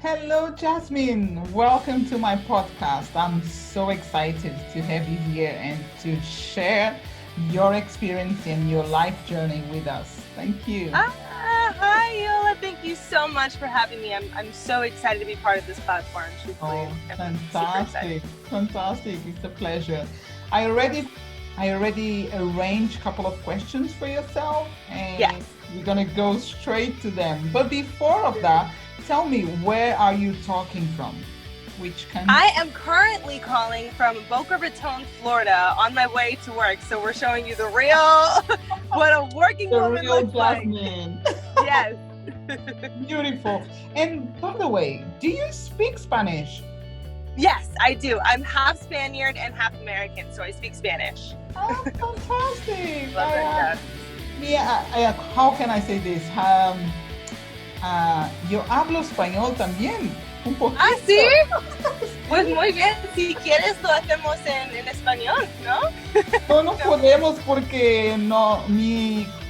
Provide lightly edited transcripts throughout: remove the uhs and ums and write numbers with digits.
Hello, Jazmin. Welcome to my podcast. I'm so excited to have you here and to share your experience and your life journey with us. Thank you. Hi, Yola. Thank you so much for having me. I'm so excited to be part of this platform. Truthfully, Fantastic. Fantastic. It's a pleasure. I already I already arranged a couple of questions for yourself, and yes, we're gonna go straight to them. But before of that, tell me, where are you talking from? Which country? I am currently calling from Boca Raton, Florida, on my way to work. So we're showing you the real, what a working woman looks like. Jazmin. Yes. Beautiful. And by the way, do you speak Spanish? Yes, I do. I'm half Spaniard and half American, so I speak Spanish. Oh, fantastic. Love it, Yeah, how can I say this? Yo hablo español también, un poquito. ¿Ah, sí? Pues muy bien, si quieres lo hacemos en español, ¿no? No podemos porque no,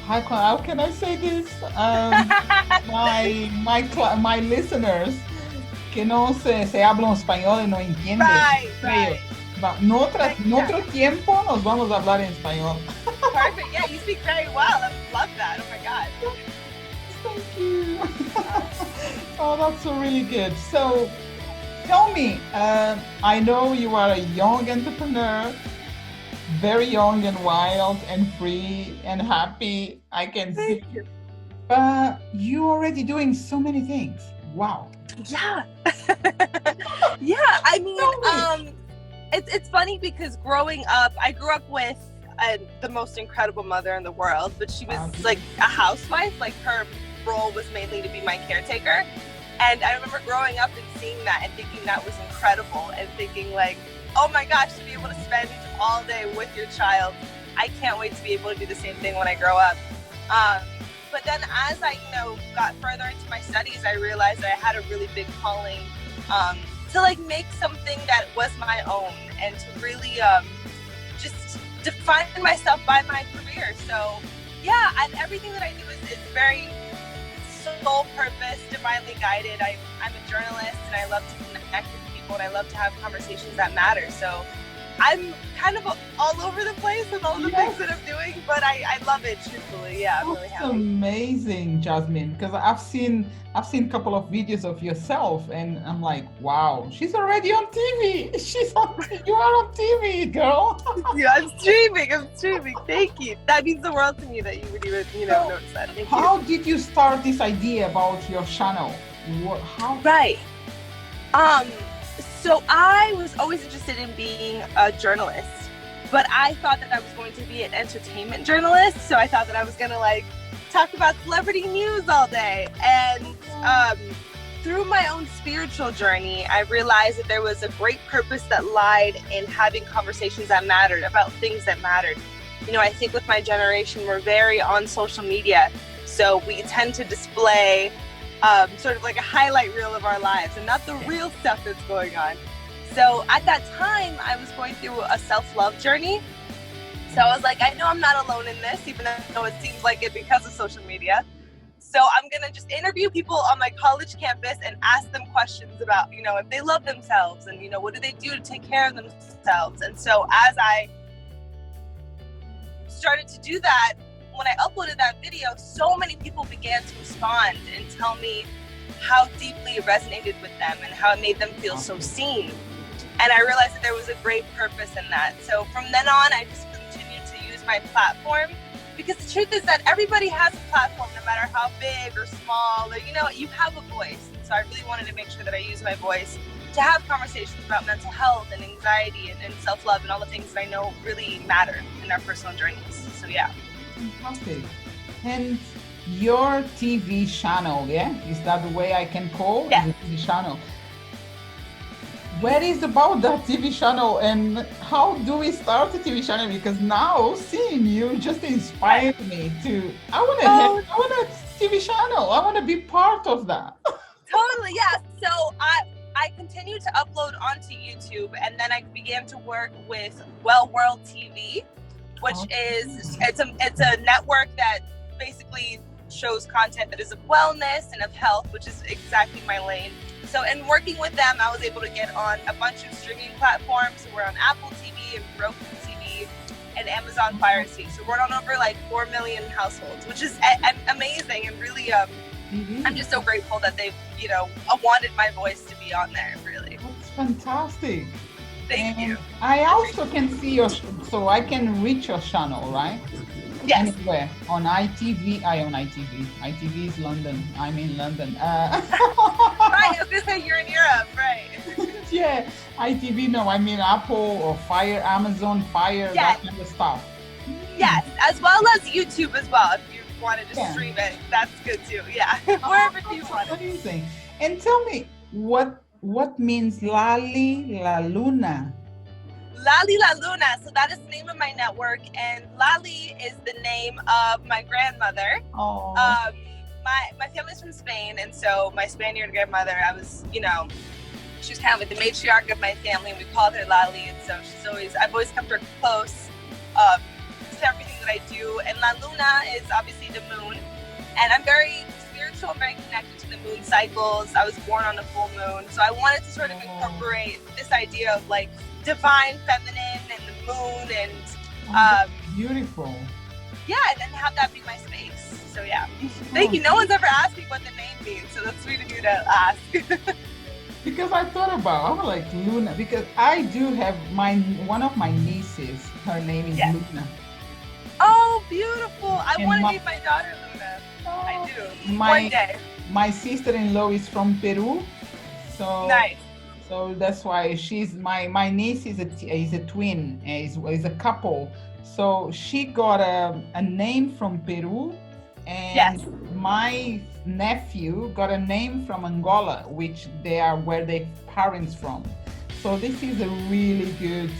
how can I say this? My listeners que no se hablan español y no entienden. Right. En otro tiempo nos vamos a hablar en español. Perfect. Yeah, you speak very well. I love that. Oh my God. Thank you. Oh, that's so really good. So, tell me, I know you are a young entrepreneur, very young and wild and free and happy. I can see. But you're already doing so many things. Wow. Yeah. Yeah. I mean, it's funny because growing up, I grew up with the most incredible mother in the world, but she was like a housewife. Like her role was mainly to be my caretaker. And I remember growing up and seeing that and thinking that was incredible and thinking like, oh my gosh, to be able to spend all day with your child. I can't wait to be able to do the same thing when I grow up. But then as I, got further into my studies, I realized that I had a really big calling to like make something that was my own and to really just define myself by my career. So yeah, and everything that I do is very sole purpose, divinely guided. I'm a journalist and I love to connect with people and I love to have conversations that matter. So I'm kind of all over the place with all the things that I'm doing, but I love it, truthfully. Yeah, I'm really happy. That's amazing, Jazmin, because I've seen a couple of videos of yourself and I'm like, wow, she's already on TV. You are on TV, girl. Yeah, I'm streaming. Thank you. That means the world to me that you would even, notice that. Thank you. How did you start this idea about your channel? How? Right. So I was always interested in being a journalist, but I thought that I was going to be an entertainment journalist. So I thought that I was going to talk about celebrity news all day. And through my own spiritual journey, I realized that there was a great purpose that lied in having conversations that mattered about things that mattered. I think with my generation, we're very on social media. So we tend to display sort of like a highlight reel of our lives and not the real stuff that's going on. So at that time, I was going through a self-love journey. So I was like, I know I'm not alone in this, even though it seems like it because of social media. So I'm going to just interview people on my college campus and ask them questions about, if they love themselves and, what do they do to take care of themselves. And so as I started to do that, when I uploaded that video, so many people began to respond and tell me how deeply it resonated with them and how it made them feel so seen. And I realized that there was a great purpose in that. So from then on, I just continued to use my platform because the truth is that everybody has a platform, no matter how big or small, or, you have a voice. And so I really wanted to make sure that I use my voice to have conversations about mental health and anxiety and self-love and all the things that I know really matter in our personal journeys. So yeah. Fantastic. And your TV channel, is that the way I can call the TV channel? What is about that TV channel and how do we start the TV channel? Because now seeing you just inspired me to, I want a TV channel. I want to be part of that. Totally, yeah. So I continued to upload onto YouTube and then I began to work with Well World TV, which is it's a network that basically shows content that is of wellness and of health, which is exactly my lane. So in working with them, I was able to get on a bunch of streaming platforms. So we're on Apple TV and Roku TV and Amazon Fire TV. So we're on over like 4 million households, which is amazing, and really, I'm just so grateful that they've, wanted my voice to be on there, really. That's fantastic. Thank you. I also can see your, so I can reach your channel, right? Yes. Anywhere on ITV. ITV is London. I'm in London. Right, I was gonna say you're in Europe, right? Yeah, ITV. No, I mean Apple or Fire, Amazon Fire, that kind of stuff. Yes, as well as YouTube as well. If you wanted to stream it, that's good too. Yeah, wherever you want. Amazing. And tell me, what means LALILA? LALILA. So that is the name of my network, and Lali is the name of my grandmother. Oh. My family's from Spain, and so my Spaniard grandmother, I was, she was kind of like the matriarch of my family, and we called her Lali, and so I've always kept her close to everything that I do. And La Luna is obviously the moon, and I'm very spiritual, very connected to the moon cycles. I was born on a full moon, so I wanted to sort of incorporate this idea of like divine feminine and the moon, and beautiful. Yeah, and then have that be my space. So yeah, thank you. No one's ever asked me what the name means, so that's sweet of you to ask. Because I thought about, I'm like Luna, because I do have one of my nieces, her name is Luna. Oh, beautiful. I want to name my daughter Luna. I do. One day. My sister-in-law is from Peru. So nice. So that's why she's my niece is a twin, is a couple. So she got a name from Peru, and my nephew got a name from Angola, which they are where their parents from. So this is a really good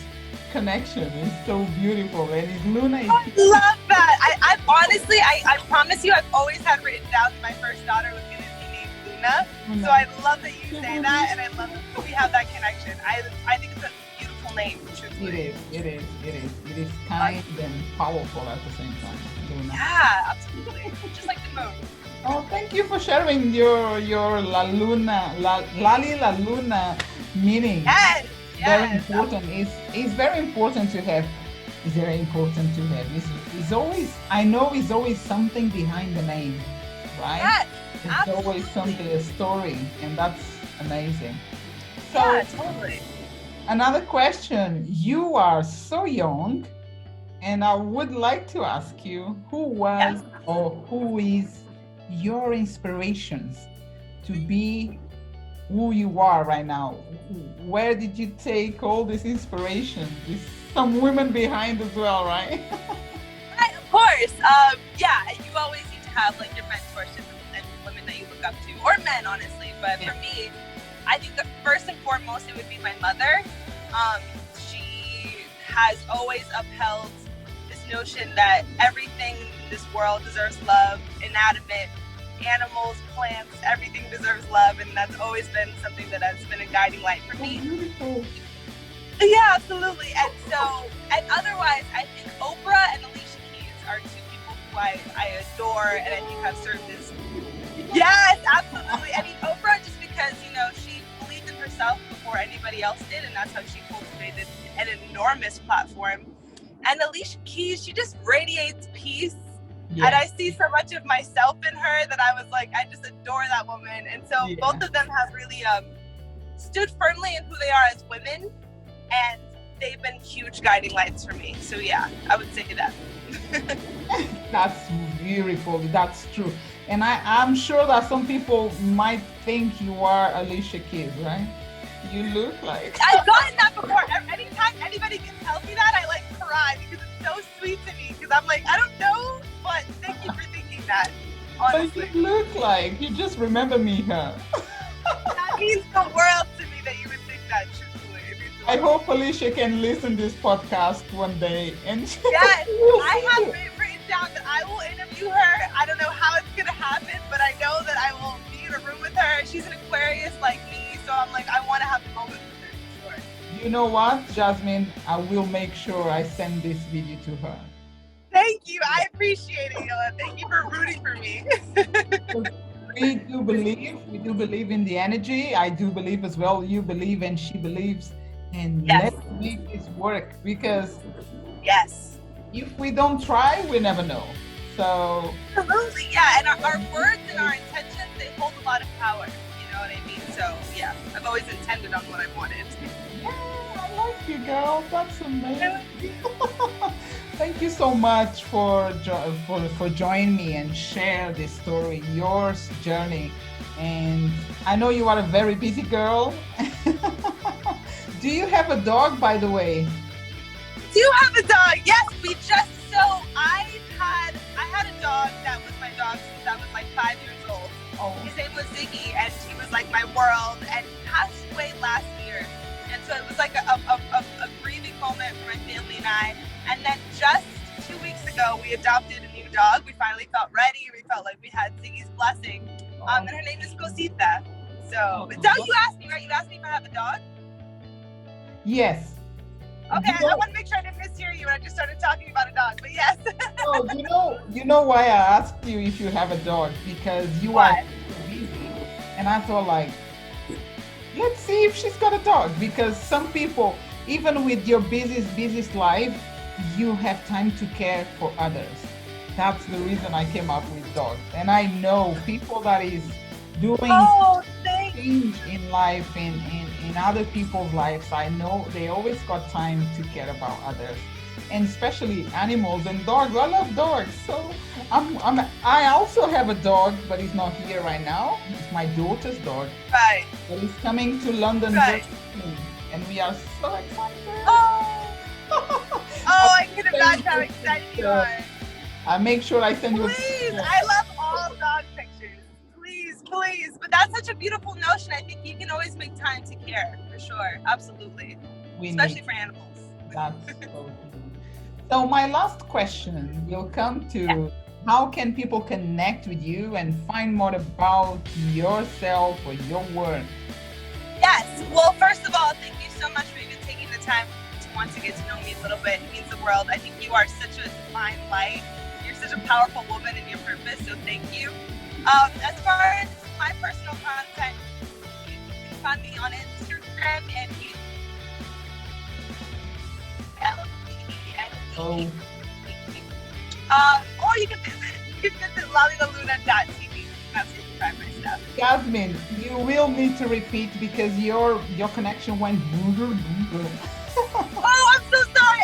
connection. It's so beautiful, and it's Luna. I love that. I honestly, I promise you, I've always had written down that my first daughter was going to be named Luna. So I love that you say that, and I love that we have that connection. I think it's a beautiful name. Truthfully. It is kind and powerful at the same time. Luna. Yeah, absolutely. Just like the moon. Oh, thank you for sharing your La Luna meaning. Yes. Very important. It's very important to have. It's very important to have. It's always, I know it's always something behind the name, right? Yes, it's absolutely. Always something, a story, and that's amazing. So, yeah, totally. Another question. You are so young, and I would like to ask you, who was or who is your inspirations to be who you are right now? Where did you take all this inspiration? There's some women behind as well, right? Right, of course. Yeah, you always need to have like your mentorship and women that you look up to, or men, honestly. But for me, I think the first and foremost, it would be my mother. She has always upheld this notion that everything in this world deserves love, inanimate, animals, plants, everything deserves love, and that's always been something that has been a guiding light for me. Beautiful. Yeah, absolutely. And so, and otherwise, I think Oprah and Alicia Keys are two people who I adore, and I think have served as. Yes, absolutely. I mean, Oprah, just because, she believed in herself before anybody else did, and that's how she cultivated an enormous platform. And Alicia Keys, she just radiates peace. Yes. And I see so much of myself in her that I was like, I just adore that woman. And so both of them have really stood firmly in who they are as women, and they've been huge guiding lights for me. So yeah, I would say that. That's beautiful. That's true. And I'm sure that some people might think you are Alicia Keys, right? You look like. I've gotten that before. Anytime anybody tells me that, I like cry because it's so sweet to me. Because I'm like, I don't know, but thank you for thinking that. Honestly. But you look like you just remember me, huh? That means the world to me that you would think that. Truthfully, I hope Alicia can listen to this podcast one day. And yes, I have it written down that I will interview her. I don't know how it's gonna happen, but I know that I will be in a room with her. She's an Aquarius like me, so I'm like, I want to have a moment with her for sure. You know what, Jazmin? I will make sure I send this video to her. Thank you. I appreciate it, Yola. Thank you for rooting for me. We do believe in the energy. I do believe as well. You believe and she believes. And Yes. let's make this work, because Yes. if we don't try, we never know. So Absolutely, yeah. And our words and our intentions, they hold a lot of power. You know what I mean? So yeah, I've always intended on what I wanted. yeah, I like you, girl. That's amazing. Thank you so much for joining me and share this story, your journey. And I know you are a very busy girl. Do you have a dog, by the way? Do you have a dog? Yes, we just I had a dog that was my dog since I was like 5 years old. Oh. His name was Ziggy, and he was like my world, and he passed away last year. And so it was like a grieving moment for my family and I. And then just 2 weeks ago, we adopted a new dog. We finally felt ready. We felt like we had Ziggy's blessing. And her name is Cosita. So, but you asked me, right? You asked me if I have a dog? Yes. Okay, I want to make sure I didn't mishear you when I just started talking about a dog, but yes. Oh, you know why I asked you if you have a dog? Because you are busy. And I thought, like, let's see if she's got a dog. Because some people, even with your busiest life, you have time to care for others. That's the reason I came up with dogs. And I know people that is doing change in life, in other people's lives. I know they always got time to care about others, and especially animals and dogs. I love dogs. So I also have a dog, but he's not here right now. It's my daughter's dog. Right. But he's coming to London very soon, and we are so excited. I can imagine how excited you are. I make sure I send you a picture. I love all dog pictures. Please. But that's such a beautiful notion. I think you can always make time to care, for sure. Absolutely. Especially for animals. That's so cool. So my last question will come to how can people connect with you and find more about yourself or your work? Yes. Well, first of all, thank you so much for even taking the time to want to get to know me a little bit. It means the world. I think you are such a divine light. You're such a powerful woman in your purpose, so thank you. As far as my personal content, you can find me on Instagram and or you can visit lalilaluna.tv. That's where you can find my stuff. Jazmin, you will need to repeat because your connection went. Oh, I'm so sorry.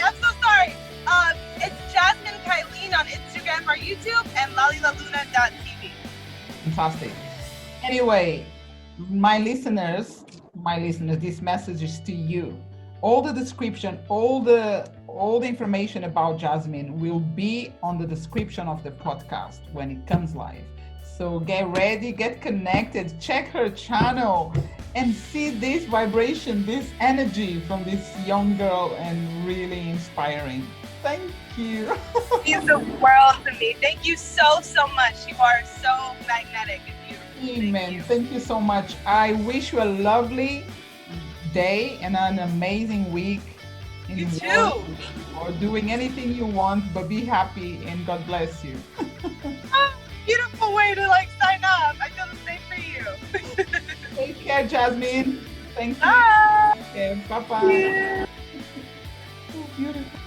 It's Jazmin Kylene on Instagram or YouTube, and lalilaluna.tv. Fantastic. Anyway, my listeners, this message is to you. All the description, all the information about Jazmin will be on the description of the podcast when it comes live. So get ready, get connected, check her channel and see this vibration, this energy from this young girl, and really inspiring. Thank you. Means the world to me. Thank you so much. You are so magnetic and beautiful. Amen. Thank you so much. I wish you a lovely day and an amazing week. You too. Or doing anything you want, but be happy and God bless you. Beautiful way to sign up. I feel the same for you. Take care, Jazmin. Thank you. Bye. Okay, bye-bye. Yeah. So beautiful.